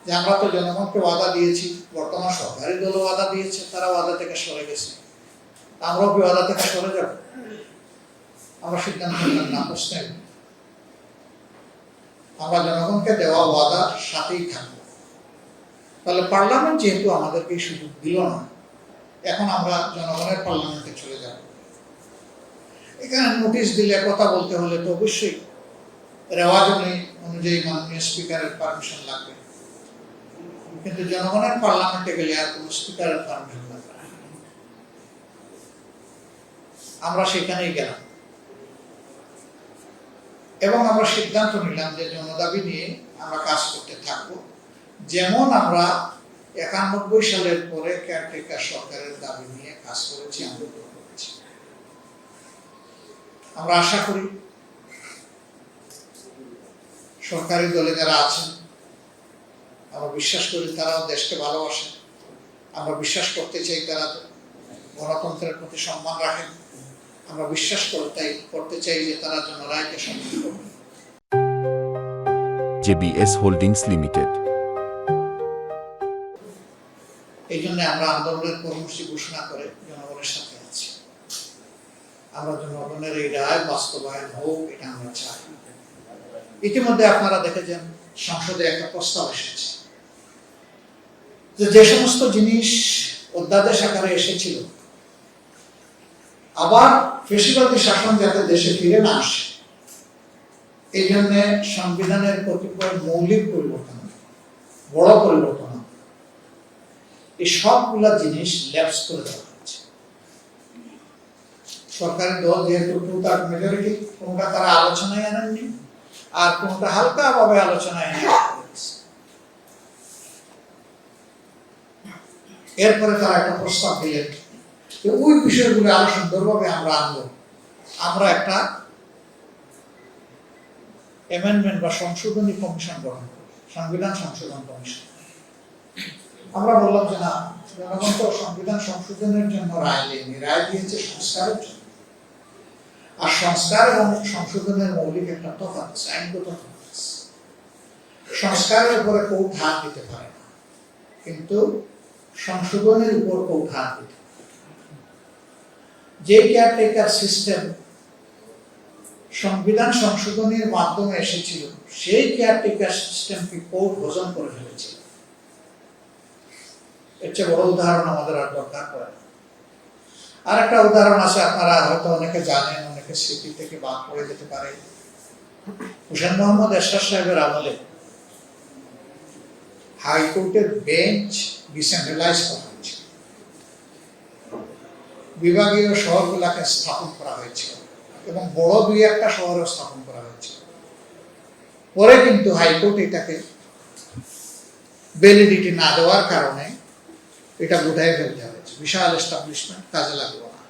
যে আমরা তো জনগণকে ওয়াদা দিয়েছি, বর্তমান সরকারি দলও ওয়াদা দিয়েছে, তারা ওয়াদা থেকে সরে গেছে, আমরাও কি ওয়াদা থেকে সরে যাব? আমরা সিদ্ধান্ত নিলাম না, প্রশ্নের আমরা জনগণকে দেওয়া ওয়াদার সাথেই থাকবো। তাহলে পার্লামেন্ট যেহেতু আমাদেরকে সুযোগ দিল না, এখন আমরা জনগণের পার্লামেন্টে চলে যাব। এখানে নোটিশ দিলে, কথা বলতে হলে তো অবশ্যই রেওয়াজ অনুযায়ী মাননীয় স্পিকারের পারমিশন লাগবে, কিন্তু জনগণের পার্লামেন্টে গেলে আর কোনো স্পিকারের পারমিশন লাগবে না। আমরা সেখানেই গেলাম এবং আমরা সিদ্ধান্ত নিলাম যে জনদাবি নিয়ে আমরা কাজ করতে থাকবো, যেমন আমরা 91 সালের পরে কেয়ারটেকার সরকারের দাবি নিয়ে কাজ করেছি, আন্দোলন করেছি। আমরা আশা করি সরকারি দলে যারা আছেন, আমরা বিশ্বাস করি তারাও দেশকে ভালোবাসেন, আমরা বিশ্বাস করতে চাই তারা গণতন্ত্রের প্রতি সম্মান রাখেন, আমরা বিশ্বাস করতে চাই যে তারা জনরায়কে সম্মান করবেন। JBS holdings limited. এই জন্য আমরা আন্দোলনের কর্মসূচি ঘোষণা করে জনগণের সাথে আছি। আমরা জনগণের এই রায় বাস্তবায়ন হোক, এটা আমরা চাই। ইতিমধ্যে আপনারা দেখেছেন সংসদে একটা প্রস্তাব এসেছে যে সমস্ত জিনিস অধ্যাদেশ আকারে এসেছিল, আবার ফ্যাসিবাদী শাসন যাতে দেশে ফিরে না আসে, এই জন্য সংবিধানের কতিপয় মৌলিক পরিবর্তন, বড় পরিবর্তন, এই সবগুলা জিনিস ল্যাপস করে দেওয়া হচ্ছে। সরকারি দল যেহেতু 2/3 মেজরিটি, কোনটা তারা আলোচনায় আনেননি, আর কোনটা হালকা ভাবে আলোচনায় এনে এরপরে তারা একটা প্রস্তাব দিলেন যে ওই বিষয়গুলো আরো সুন্দরভাবে আমরা আনবো, আমরা একটা অ্যামেন্ডমেন্ট বা সংশোধনী কমিশন গঠন করব, সংবিধান সংশোধন কমিশন। আমরা বললাম যে না, জনগণ তো সংবিধান সংশোধনের জন্য রায় দেয়নি, রায় দিয়েছে সংস্কারের জন্য। আর সংস্কার এবং সংশোধনের মৌলিক একটা তফাৎ আছে, আইনগত তফাৎ আছে। সংস্কারের উপরে কোর্ট হাত দিতে পারে না, কিন্তু সংশোধনের উপর কোর্ট হাত দিতে পারে। যে কেয়ারটেকার সিস্টেম সংবিধান সংশোধনের মাধ্যমে এসেছিল, সেই কেয়ারটেকার সিস্টেমকে কোর্ট হজম করে ফেলেছিল। এর চেয়ে বড় উদাহরণ আমাদের আর দরকার পড়ে না। আর একটা উদাহরণ আছে, আপনারা হয়তো অনেকে জানেন, অনেকে স্মৃতি থেকে বাদ পড়ে যেতে পারে। হুসেন মোহাম্মদ এরশাদ সাহেবের আমলে হাইকোর্টের বেঞ্চ ডিসেন্ট্রালাইজ করা হয়েছিল, বিভাগীয় শহরগুলোকে স্থাপন করা হয়েছিল এবং বড় 2-1টা শহরে স্থাপন করা হয়েছিল। পরে কিন্তু হাইকোর্ট এটাকে ভ্যালিডিটি না দেওয়ার কারণে এটা গুটায় ফেলতে হয়েছে, বিশাল এস্টাবলিশমেন্ট, কাজে লাগলো না।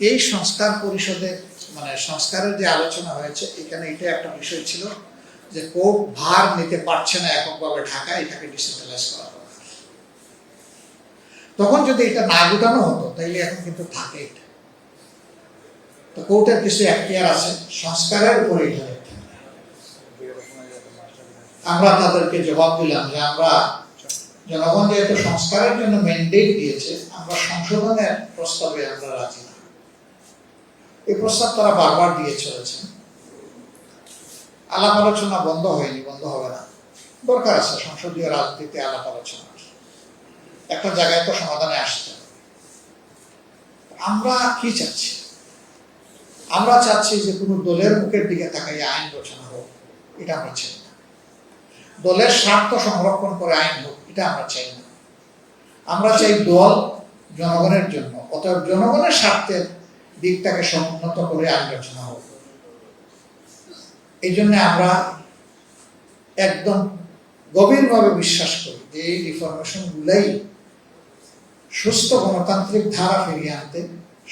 এই সংস্কার পরিষদে মানে সংস্কারের যে আলোচনা হয়েছে, এখানে এটা একটা বিষয় ছিল যে কোর্ট ভার নিতে পারছে না এককভাবে ঢাকা, এটাকে ডিসেন্ট্রালাইজ করা দরকার। তখন যদি এটা না গুটানো হতো, তাইলে এখন কিন্তু থাকে এটা। তো কোর্টের কিছু এখতিয়ার আছে সংস্কারের উপরে। এটা আমরা তাদেরকে জবাব দিলাম যে আমরা জনগণ যেহেতু সংস্কারের জন্য ম্যান্ডেট দিয়েছে, আমরা সংশোধনের প্রস্তাবে আমরা রাজি না। এই প্রস্তাব তারা বারবার দিয়ে চলেছেন। আলাপ আলোচনা বন্ধ হয়নি, বন্ধ হবে না, দরকার আছে সংসদীয় রাজনীতিতে আলাপ আলোচনা, একটা জায়গায় তো সমাধানে আসতে হবে। আমরা কি চাচ্ছি? আমরা চাচ্ছি যে কোনো দলের মুখের দিকে তাকাইয়ে আইন রচনা হোক, এটা আমরা চাই না। দলের স্বার্থ সংরক্ষণ করে আইন হোক, এটা আমরা চাই না। আমরা চাই দল জনগণের জন্য, অতএব জনগণের স্বার্থের দিকটাকে সমুন্নত করে আইন রচনা হোক। এই জন্য আমরা একদম গভীরভাবে বিশ্বাস করি যে এই রিফরমেশন গুলাই সুস্থ গণতান্ত্রিক ধারা ফিরিয়ে আনতে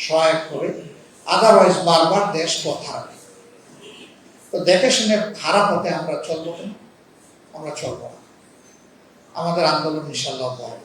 সহায়ক করে, আদারওয়াইজ বারবার দেশ পথ হারাবে। তো দেখে শুনে খারাপ হতে আমরা চলবো কেন? আমরা চলবো না। আমাদের আন্দোলন ইনশাআল্লাহ বড়।